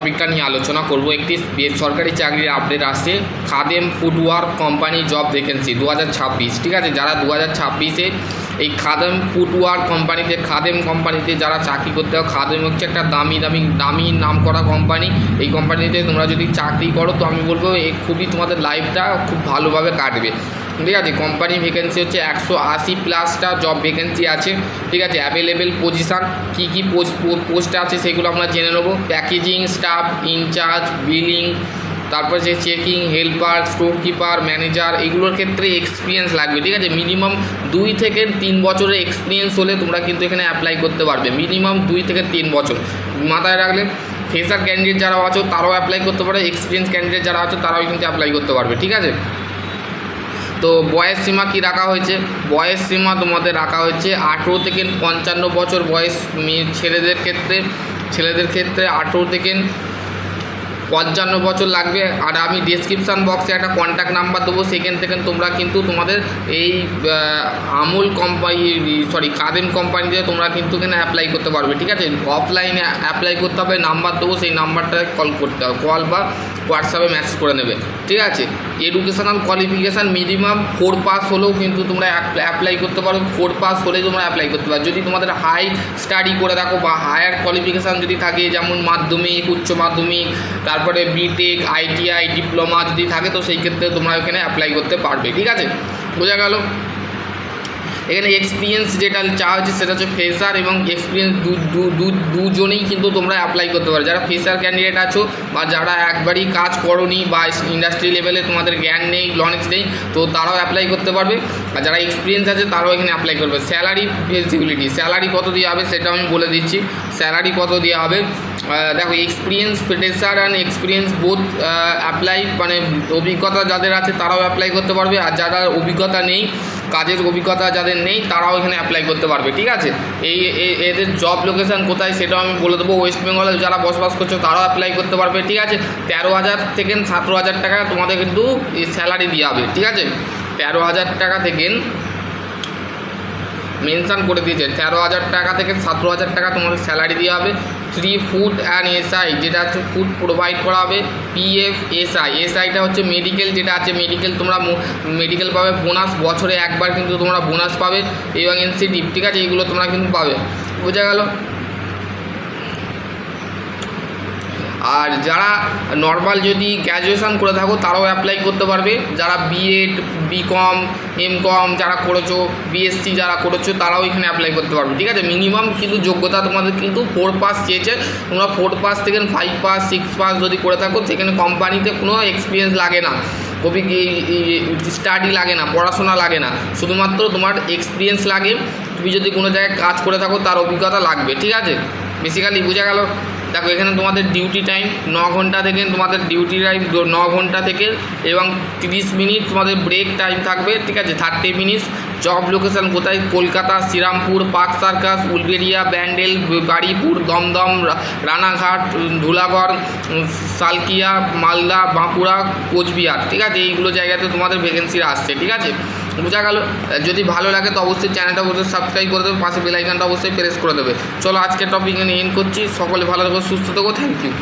টপিকটা নিয়ে আলোচনা করব। একটি বেসরকারি চাকরির আপডেট আসছে, খাদেম ফুটওয়ার্ক কোম্পানি জব ভ্যাকেন্সি 2026। ঠিক আছে, যারা 2026-এ এই খাদেম ফুটওয়ার্ক কোম্পানিতে যারা চাকরি করতে হয়, খাদেম হচ্ছে একটা দামি নাম করা কোম্পানি। এই কোম্পানিতে তোমরা যদি চাকরি করো তো আমি বলবো খুবই তোমাদের লাইফটা খুব ভালোভাবে কাটবে। ঠিক আছে, কোম্পানি ভ্যাকেন্সি হচ্ছে 180+টা জব ভ্যাকেন্সি আছে। ঠিক আছে, অ্যাভেলেবেল পজিশান কী পোস্ট আছে সেগুলো আমরা জেনে নেবো। প্যাকেজিং স্টাফ, ইনচার্জ, বিলিং, তারপর যে checking, helper, store keeper, manager, এগুলোর ক্ষেত্রে এক্সপিরিয়েন্স লাগবে। ঠিক আছে, মিনিমাম 2 থেকে 3 বছরের এক্সপিরিয়েন্স হলে তোমরা কিন্তু এখানে অ্যাপ্লাই করতে পারবে। মিনিমাম 2 থেকে 3 বছর মাথায় রাখলে। ফ্রেশার ক্যান্ডিডেট যারা আছো তারাও অ্যাপ্লাই করতে পারে, এক্সপিরিয়েন্স ক্যান্ডিডেট যারা আছো তারাও কিন্তু অ্যাপ্লাই করতে পারবে। ঠিক আছে, তো বয়স সীমা কী রাখা হয়েছে? বয়স সীমা তোমাদের রাখা হয়েছে 18 থেকে 55 বছর বয়স ছেলেদের ক্ষেত্রে 18 থেকে 55 বছর লাগবে। আর আমি ডেসক্রিপশান বক্সে একটা কন্ট্যাক্ট নাম্বার দেবো, সেখান থেকে তোমরা কিন্তু তোমাদের এই খাদেম কোম্পানিতে তোমরা কিন্তু এখানে অ্যাপ্লাই করতে পারবে। ঠিক আছে, অফলাইনে অ্যাপ্লাই করতে হবে, নাম্বার দেবো, সেই নাম্বারটায় কল করতে হবে, কল বা হোয়াটসঅ্যাপে মেসেজ করে নেবে। ঠিক আছে, এডুকেশনাল কোয়ালিফিকেশান মিনিমাম 4 পাস হলেও কিন্তু তোমরা অ্যাপ্লাই করতে পারো। 4 পাস হলেই তোমরা অ্যাপ্লাই করতে পারো। যদি তোমাদের হাই স্টাডি করে থাকো বা হায়ার কোয়ালিফিকেশান যদি থাকে, যেমন মাধ্যমিক, উচ্চ মাধ্যমিক, তারপরে বিটেক, ITI, ডিপ্লোমা যদি থাকে, তো সেই ক্ষেত্রে তোমরা এখানে অ্যাপ্লাই করতে পারবে। ঠিক আছে, বোঝা গেল। এখানে এক্সপিরিয়েন্স যেটা চাওয়া হচ্ছে সেটা হচ্ছে ফ্রেশার এবং এক্সপিরিয়েন্স দুজনেই কিন্তু তোমরা অ্যাপ্লাই করতে পারো। যারা ফ্রেশার ক্যান্ডিডেট আছো বা যারা একবারই কাজ করোনি বা ইন্ডাস্ট্রি লেভেলে তোমাদের জ্ঞান নেই, নলেজ নেই, তো তারাও অ্যাপ্লাই করতে পারবে। আর যারা এক্সপিরিয়েন্স আছে তারাও এখানে অ্যাপ্লাই করবে। স্যালারি ফ্লেক্সিবিলিটি, স্যালারি কত দেওয়া হবে সেটা আমি বলে দিচ্ছি। স্যালারি কত দেওয়া হবে দেখো, experience fresher and experience both apply, মানে অভিজ্ঞতা যাদের আছে তারাও অ্যাপ্লাই করতে পারবে। আর যারা অভিজ্ঞতা নেই, কাজের অভিজ্ঞতা যাদের নেই, তারাও এখানে অ্যাপ্লাই করতে পারবে। ঠিক আছে, এদের জব লোকেশান কোথায় সেটাও আমি বলে দেবো। ওয়েস্ট বেঙ্গলে যারা বসবাস করছো তারাও অ্যাপ্লাই করতে পারবে। ঠিক আছে, 13,000 থেকে 17,000 টাকা তোমাদের কিন্তু স্যালারি দেওয়া হবে। ঠিক আছে, 13,000 টাকা থেকে মেনশান করে দিয়েছে, 13,000 টাকা থেকে 17,000 টাকা তোমাদের স্যালারি দেওয়া হবে। ফ্রি ফুড অ্যান্ড SI, যেটা হচ্ছে ফুড প্রোভাইড করা হবে। PF SIটা হচ্ছে মেডিকেল, যেটা আছে মেডিকেল তোমরা মেডিকেল পাবে। বোনাস বছরে একবার কিন্তু তোমরা বোনাস পাবে এবং ইনসেন্টিভ। ঠিক আছে, এইগুলো তোমরা কিন্তু পাবে। বোঝা গেল। আর যারা নর্মাল যদি গ্র্যাজুয়েশান করে থাকো তারাও অ্যাপ্লাই করতে পারবে। যারা BEd, BCom, MCom যারা করেছো, BSc যারা করেছো তারাও এখানে অ্যাপ্লাই করতে পারবে। ঠিক আছে, মিনিমাম কিন্তু যোগ্যতা তোমাদের কিন্তু 4 পাস চেয়েছে। তোমরা 4 পাস থেকে 5 পাস 6 পাস যদি করে থাকো, সেখানে কোম্পানিতে কোনো এক্সপিরিয়েন্স লাগে না, স্টাডি লাগে না, পড়াশোনা লাগে না, শুধুমাত্র তোমার এক্সপিরিয়েন্স লাগে। তুমি যদি কোনো জায়গায় কাজ করে থাকো তার অভিজ্ঞতা লাগবে। ঠিক আছে, বেসিক্যালি বোঝা গেল। দেখো, এখানে তোমাদের ডিউটি টাইম 9 ঘন্টা থেকে, তোমাদের ডিউটি টাইম 9 ঘন্টা থেকে এবং 30 মিনিট তোমাদের ব্রেক টাইম থাকবে। ঠিক আছে, 30 মিনিটস। জব লোকেশান কোথায়? Kolkata, Srirampur, Park Circus, Uluberia, Bandel, Baruipur, Dumdum, Ranaghat, Dhulagarh, Salkia, Malda, Bankura, Coochbehar. ঠিক আছে, এইগুলো জায়গাতে তোমাদের ভ্যাকেন্সি আসছে। ঠিক আছে, বোঝা গেল। যদি ভালো লাগে তো অবশ্যই চ্যানেলটা অবশ্যই সাবস্ক্রাইব করে দেবে, পাশে বেল আইকনটা অবশ্যই প্রেস করে দেবে। চলো, আজকের টপিক নিয়ে এন্ড করছি। সকলে ভালো থেকো, সুস্থ থেকো। Thank you.